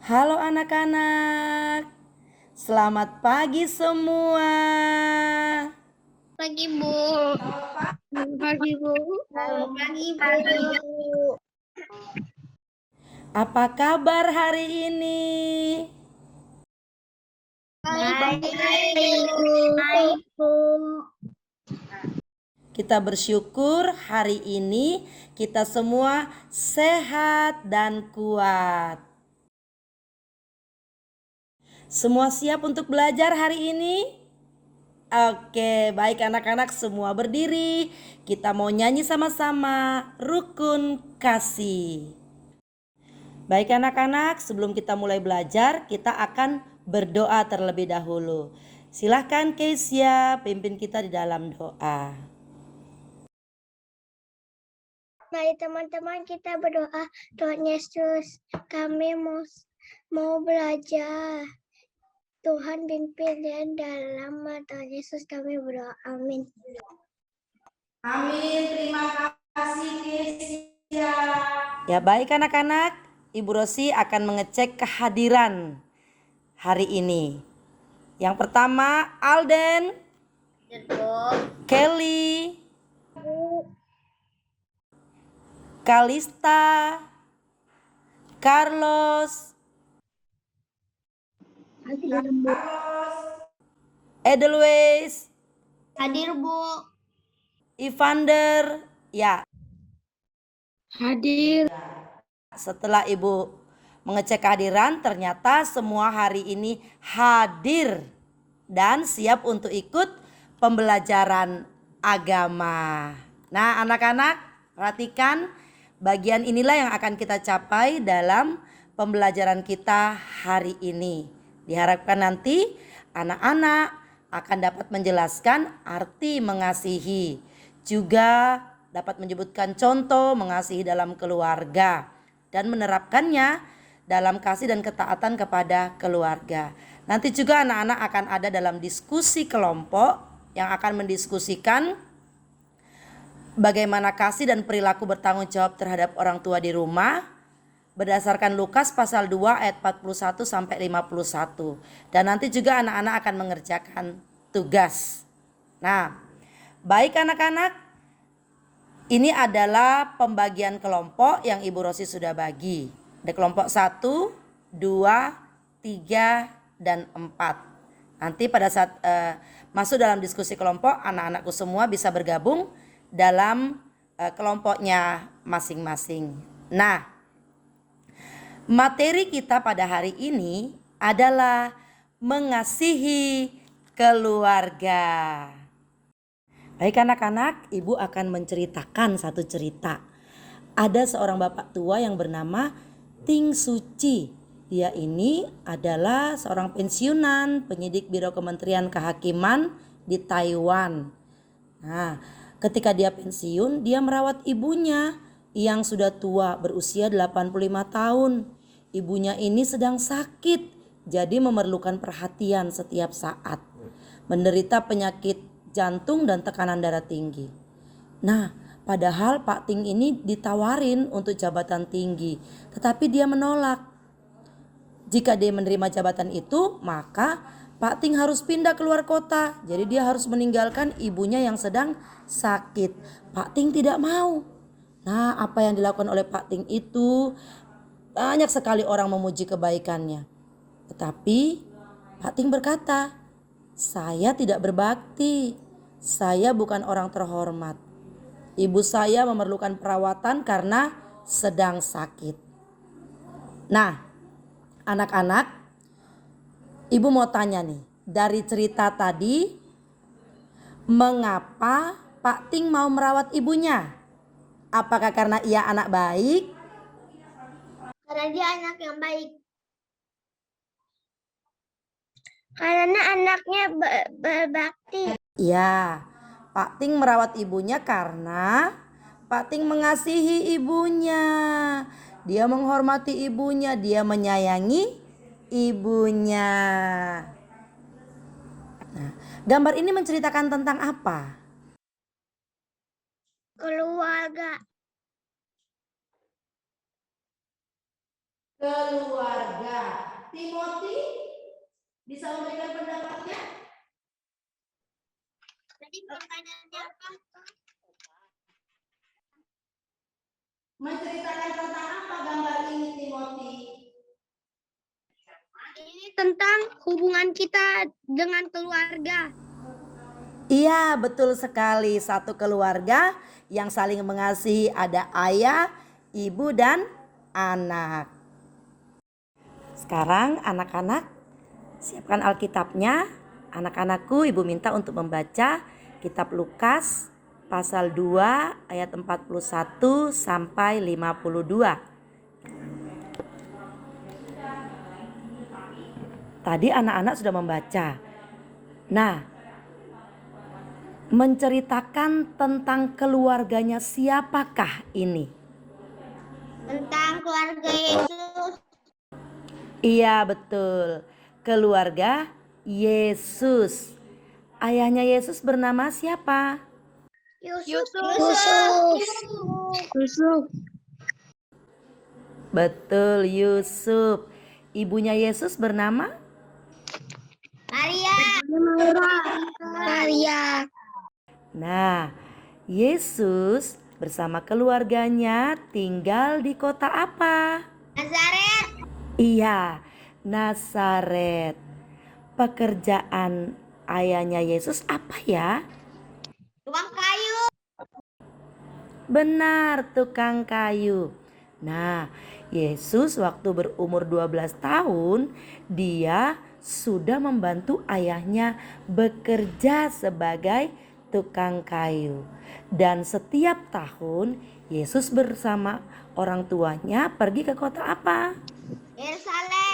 Halo anak-anak, selamat pagi semua. Pagi, Bu. Selamat pagi, Bu. Selamat pagi, Bu. Apa kabar hari ini? Baik, baik, Bu. Kita bersyukur hari ini kita semua sehat dan kuat. Semua siap untuk belajar hari ini? Oke, baik anak-anak semua berdiri. Kita mau nyanyi sama-sama Rukun Kasih. Baik anak-anak, sebelum kita mulai belajar, kita akan berdoa terlebih dahulu. Silahkan Keisha pimpin kita di dalam doa. Mari teman-teman kita berdoa. Tuhan Yesus, kami mau belajar. Tuhan pimpin dan dalam nama Tuhan Yesus kami berdoa. Amin. Amin, terima kasih Keisha. Ya baik anak-anak, Ibu Rosi akan mengecek kehadiran hari ini. Yang pertama Alden, Kelly, Kalista, Carlos, Hadir, Bu. Edelweiss, Hadir, Bu. Evander. Ya, Hadir. setelah Ibu mengecek kehadiran, ternyata semua hari ini hadir dan siap untuk ikut pembelajaran agama. Nah, anak-anak, perhatikan bagian inilah yang akan kita capai dalam pembelajaran kita hari ini. Diharapkan nanti anak-anak akan dapat menjelaskan arti mengasihi, juga dapat menyebutkan contoh mengasihi dalam keluarga dan menerapkannya dalam kasih dan ketaatan kepada keluarga. Nanti juga anak-anak akan ada dalam diskusi kelompok yang akan mendiskusikan bagaimana kasih dan perilaku bertanggung jawab terhadap orang tua di rumah berdasarkan Lukas pasal 2 ayat 41 sampai 51. Dan nanti juga anak-anak akan mengerjakan tugas. Nah, baik anak-anak, ini adalah pembagian kelompok yang Ibu Rosi sudah bagi. Ada kelompok 1, 2, 3, dan 4. Nanti pada saat masuk dalam diskusi kelompok, anak-anakku semua bisa bergabung dalam kelompoknya masing-masing. Nah, materi kita pada hari ini adalah mengasihi keluarga. Baik anak-anak, Ibu akan menceritakan satu cerita. Ada seorang bapak tua yang bernama Ting Suci. Dia ini adalah seorang pensiunan penyidik Biro Kementerian Kehakiman di Taiwan. Nah, ketika dia pensiun, dia merawat ibunya yang sudah tua berusia 85 tahun. Ibunya ini sedang sakit, jadi memerlukan perhatian setiap saat. Menderita penyakit jantung dan tekanan darah tinggi. Nah, padahal Pak Ting ini ditawarin untuk jabatan tinggi, tetapi dia menolak. Jika dia menerima jabatan itu, maka Pak Ting harus pindah keluar kota. Jadi dia harus meninggalkan ibunya yang sedang sakit. Pak Ting tidak mau. Nah, apa yang dilakukan oleh Pak Ting itu banyak sekali orang memuji kebaikannya. Tetapi Pak Ting berkata, "Saya tidak berbakti. Saya bukan orang terhormat. Ibu saya memerlukan perawatan karena sedang sakit." Nah, anak-anak, Ibu mau tanya nih, dari cerita tadi, mengapa Pak Ting mau merawat ibunya? Apakah karena ia anak baik? Karena dia anak yang baik. Karena anaknya berbakti. Ya, Pak Ting merawat ibunya karena Pak Ting mengasihi ibunya. Dia menghormati ibunya, dia menyayangi ibunya. Nah, gambar ini menceritakan tentang apa? Keluarga. keluarga. Timothy bisa memberikan pendapatnya? Tadi pertanyaannya apa? Menceritakan tentang apa gambar ini, Timothy? Ini tentang hubungan kita dengan keluarga. Iya, betul sekali. Satu keluarga yang saling mengasihi, ada ayah, ibu, dan anak. Sekarang anak-anak siapkan Alkitabnya. Anak-anakku, ibu minta untuk membaca kitab Lukas pasal 2 ayat 41 sampai 52. Tadi anak-anak sudah membaca. Nah, menceritakan tentang keluarganya siapakah ini? Tentang keluarga Yesus. Iya, betul. Keluarga Yesus. Ayahnya Yesus bernama siapa? Yusuf. Betul, Yusuf. Ibunya Yesus bernama? Maria. Nah, Yesus bersama keluarganya tinggal di kota apa? Nazaret. Iya, Nazaret. Pekerjaan ayahnya Yesus apa ya? Tukang kayu. Benar, tukang kayu. Nah, Yesus waktu berumur 12 tahun, dia sudah membantu ayahnya bekerja sebagai tukang kayu. Dan setiap tahun Yesus bersama orang tuanya pergi ke kota apa? Yerusalem.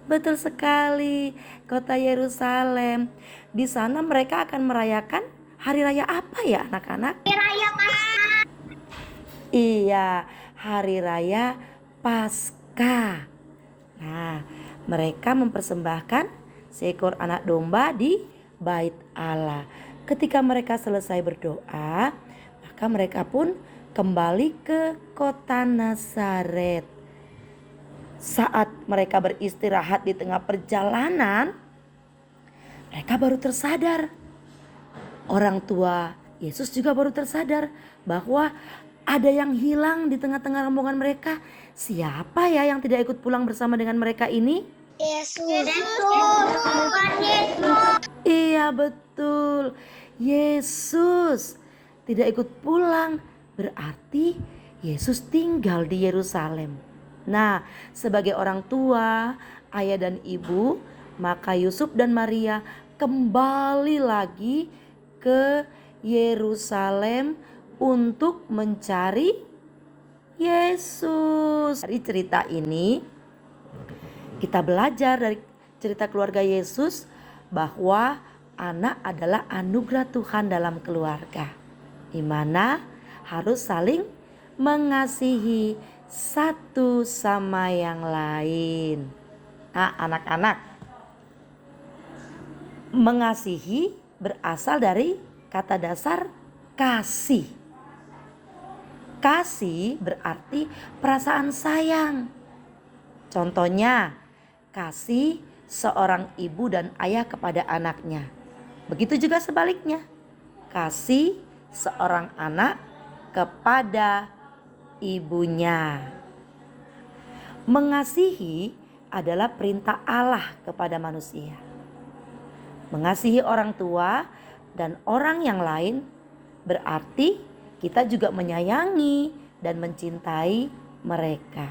Betul sekali, kota Yerusalem. Di sana mereka akan merayakan hari raya apa ya, anak-anak? Raya Iya, hari raya Paskah. Nah, mereka mempersembahkan seekor anak domba di Bait Allah. Ketika mereka selesai berdoa, maka mereka pun kembali ke kota Nazaret. Saat mereka beristirahat di tengah perjalanan, mereka baru tersadar. Orang tua Yesus juga baru tersadar bahwa ada yang hilang di tengah-tengah rombongan mereka. Siapa ya yang tidak ikut pulang bersama dengan mereka ini? Yesus. Bukan Yesus. Iya, betul. Yesus tidak ikut pulang. Berarti Yesus tinggal di Yerusalem. Nah, sebagai orang tua, ayah dan ibu, maka Yusuf dan Maria kembali lagi ke Yerusalem untuk mencari Yesus. Dari cerita ini kita belajar dari cerita keluarga Yesus bahwa anak adalah anugerah Tuhan dalam keluarga, di mana harus saling mengasihi satu sama yang lain. Nah, anak-anak, mengasihi berasal dari kata dasar kasih. Kasih berarti perasaan sayang. Contohnya, kasih seorang ibu dan ayah kepada anaknya. Begitu juga sebaliknya, kasih seorang anak kepada ibunya. Mengasihi adalah perintah Allah kepada manusia. Mengasihi orang tua dan orang yang lain berarti kita juga menyayangi dan mencintai mereka.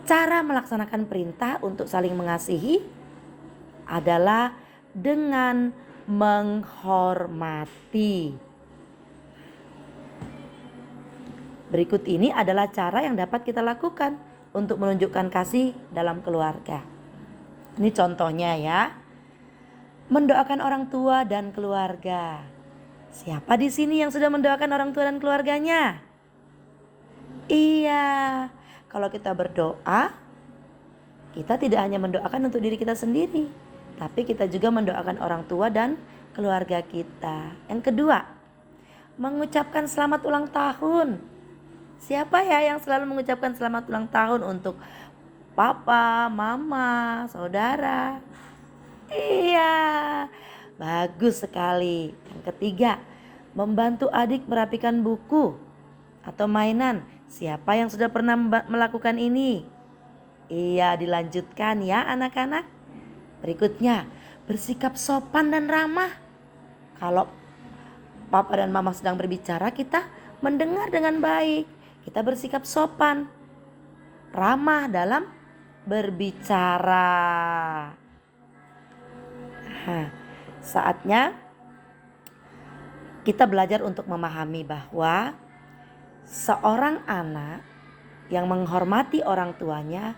Cara melaksanakan perintah untuk saling mengasihi adalah dengan menghormati. Berikut ini adalah cara yang dapat kita lakukan untuk menunjukkan kasih dalam keluarga. Ini contohnya ya. Mendoakan orang tua dan keluarga. Siapa di sini yang sudah mendoakan orang tua dan keluarganya? Iya. Kalau kita berdoa, kita tidak hanya mendoakan untuk diri kita sendiri, tapi kita juga mendoakan orang tua dan keluarga kita. Yang kedua, mengucapkan selamat ulang tahun. Siapa ya yang selalu mengucapkan selamat ulang tahun untuk papa, mama, saudara? Iya, bagus sekali. Yang ketiga, membantu adik merapikan buku atau mainan. Siapa yang sudah pernah melakukan ini? Iya, dilanjutkan ya anak-anak. Berikutnya, bersikap sopan dan ramah. Kalau papa dan mama sedang berbicara, kita mendengar dengan baik. Kita bersikap sopan, ramah dalam berbicara. Nah, saatnya kita belajar untuk memahami bahwa seorang anak yang menghormati orang tuanya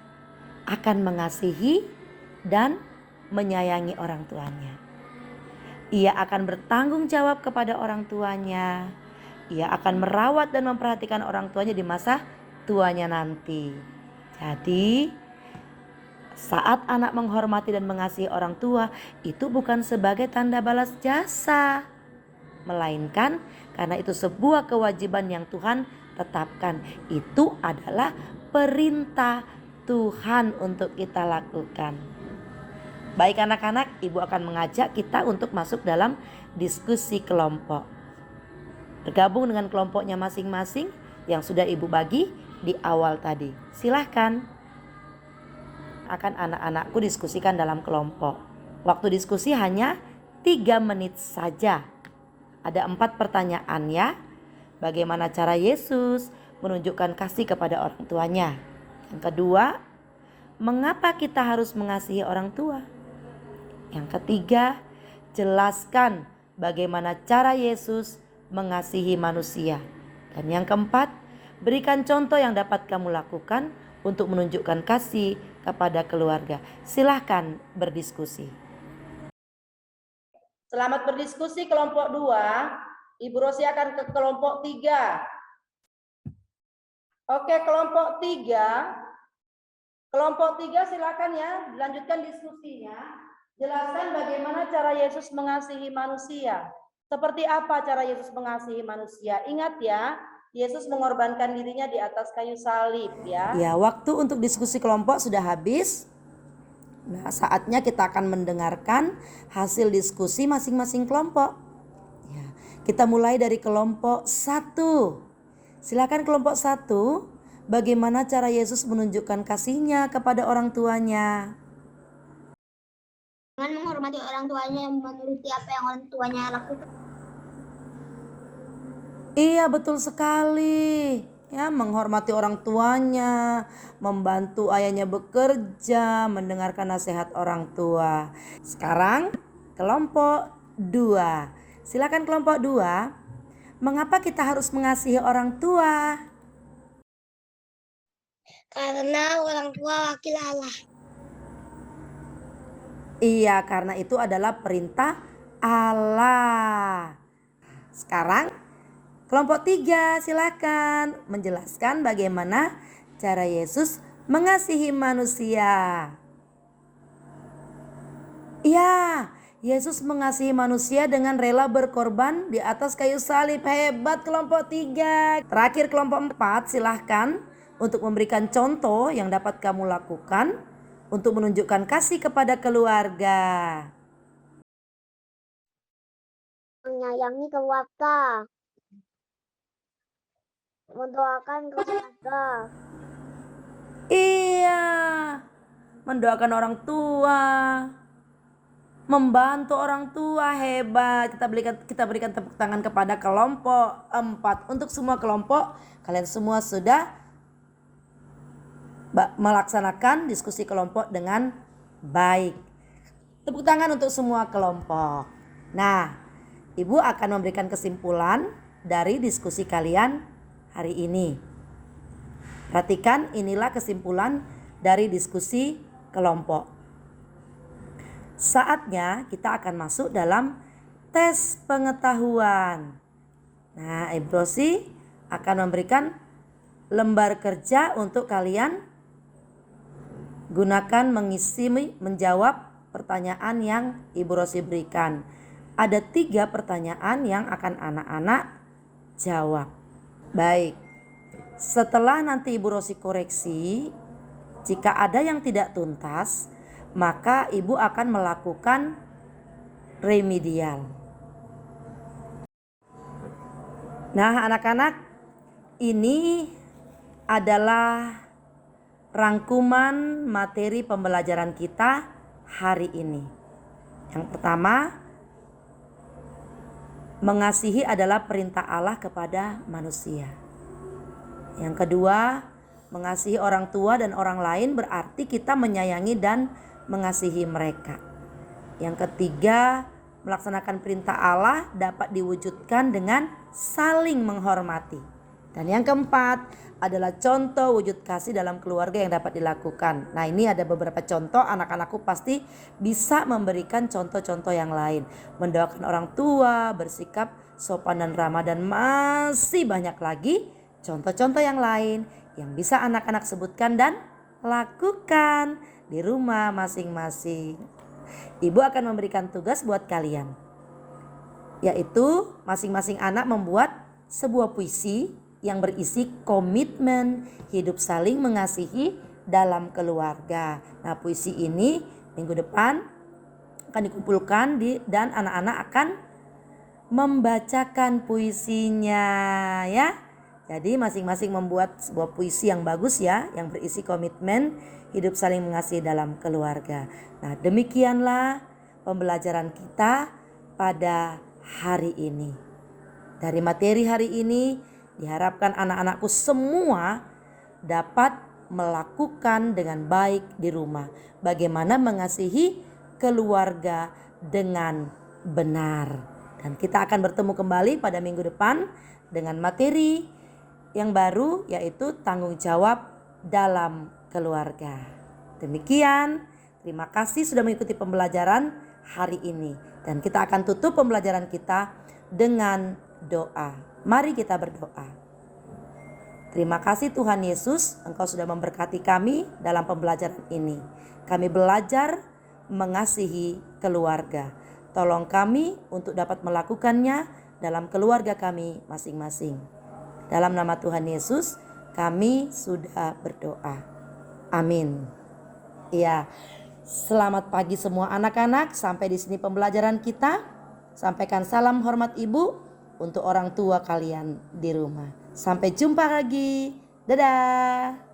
akan mengasihi dan menyayangi orang tuanya. Ia akan bertanggung jawab kepada orang tuanya. Ia akan merawat dan memperhatikan orang tuanya di masa tuanya nanti. Jadi, saat anak menghormati dan mengasihi orang tua, itu bukan sebagai tanda balas jasa, melainkan karena itu sebuah kewajiban yang Tuhan tetapkan. Itu adalah perintah Tuhan untuk kita lakukan. Baik anak-anak, ibu akan mengajak kita untuk masuk dalam diskusi kelompok. Bergabung dengan kelompoknya masing-masing yang sudah ibu bagi di awal tadi. Silahkan. Akan anak-anakku diskusikan dalam kelompok. Waktu diskusi hanya 3 menit saja. Ada 4 pertanyaan ya. Bagaimana cara Yesus menunjukkan kasih kepada orang tuanya? Yang kedua, mengapa kita harus mengasihi orang tua? Yang ketiga, jelaskan bagaimana cara Yesus mengasihi manusia. Dan yang keempat, berikan contoh yang dapat kamu lakukan untuk menunjukkan kasih kepada keluarga. Silahkan berdiskusi. Selamat berdiskusi kelompok 2. Ibu Rosi akan ke kelompok 3. Oke, kelompok 3. Kelompok 3 silakan ya, dilanjutkan diskusinya. Jelaskan bagaimana cara Yesus mengasihi manusia. Seperti apa cara Yesus mengasihi manusia? Ingat ya, Yesus mengorbankan dirinya di atas kayu salib ya. Ya, waktu untuk diskusi kelompok sudah habis. Nah, saatnya kita akan mendengarkan hasil diskusi masing-masing kelompok. Ya, kita mulai dari kelompok 1. Silakan kelompok 1, bagaimana cara Yesus menunjukkan kasihnya kepada orang tuanya? Dengan menghormati orang tuanya yang menuruti apa yang orang tuanya lakukan. Iya, betul sekali. Ya, menghormati orang tuanya, membantu ayahnya bekerja, mendengarkan nasihat orang tua. Sekarang kelompok 2. Silakan kelompok 2. Mengapa kita harus mengasihi orang tua? Karena orang tua wakil Allah. Iya, karena itu adalah perintah Allah. Sekarang kelompok 3, silakan menjelaskan bagaimana cara Yesus mengasihi manusia. Iya, Yesus mengasihi manusia dengan rela berkorban di atas kayu salib. Hebat kelompok 3. Terakhir kelompok 4, silahkan untuk memberikan contoh yang dapat kamu lakukan untuk menunjukkan kasih kepada keluarga. Menyayangi keluarga. Mendoakan keluarga. Iya, mendoakan orang tua, membantu orang tua. Hebat. Kita berikan tepuk tangan kepada kelompok 4. Untuk semua kelompok, kalian semua sudah melaksanakan diskusi kelompok dengan baik. Tepuk tangan untuk semua kelompok. Nah, ibu akan memberikan kesimpulan dari diskusi kalian hari ini. Perhatikan, inilah kesimpulan dari diskusi kelompok. Saatnya kita akan masuk dalam tes pengetahuan. Nah, Ibu Rosi akan memberikan lembar kerja untuk kalian gunakan menjawab pertanyaan yang Ibu Rosi berikan. Ada 3 pertanyaan yang akan anak-anak jawab. Baik, Setelah nanti Ibu Rosi koreksi, jika ada yang tidak tuntas, maka Ibu akan melakukan remedial. Nah, anak-anak, ini adalah rangkuman materi pembelajaran kita hari ini. Yang pertama, mengasihi adalah perintah Allah kepada manusia. Yang kedua, mengasihi orang tua dan orang lain berarti kita menyayangi dan mengasihi mereka. Yang ketiga, melaksanakan perintah Allah dapat diwujudkan dengan saling menghormati. Dan yang keempat adalah contoh wujud kasih dalam keluarga yang dapat dilakukan. Nah, ini ada beberapa contoh, anak-anakku pasti bisa memberikan contoh-contoh yang lain. Mendoakan orang tua, bersikap sopan dan ramah, dan masih banyak lagi contoh-contoh yang lain yang bisa anak-anak sebutkan dan lakukan di rumah masing-masing. Ibu akan memberikan tugas buat kalian, yaitu masing-masing anak membuat sebuah puisi yang berisi komitmen hidup saling mengasihi dalam keluarga. Nah, puisi ini minggu depan akan dikumpulkan dan anak-anak akan membacakan puisinya ya. Jadi masing-masing membuat sebuah puisi yang bagus ya, yang berisi komitmen hidup saling mengasihi dalam keluarga. Nah, demikianlah pembelajaran kita pada hari ini. Dari materi hari ini diharapkan anak-anakku semua dapat melakukan dengan baik di rumah. Bagaimana mengasihi keluarga dengan benar. Dan kita akan bertemu kembali pada minggu depan dengan materi yang baru, yaitu tanggung jawab dalam keluarga. Demikian, terima kasih sudah mengikuti pembelajaran hari ini. Dan kita akan tutup pembelajaran kita dengan doa. Mari kita berdoa. Terima kasih Tuhan Yesus, Engkau sudah memberkati kami dalam pembelajaran ini. Kami belajar mengasihi keluarga. Tolong kami untuk dapat melakukannya dalam keluarga kami masing-masing. Dalam nama Tuhan Yesus, kami sudah berdoa. Amin. Ya, selamat pagi semua anak-anak. Sampai di sini pembelajaran kita. Sampaikan salam hormat Ibu untuk orang tua kalian di rumah. Sampai jumpa lagi. Dadah.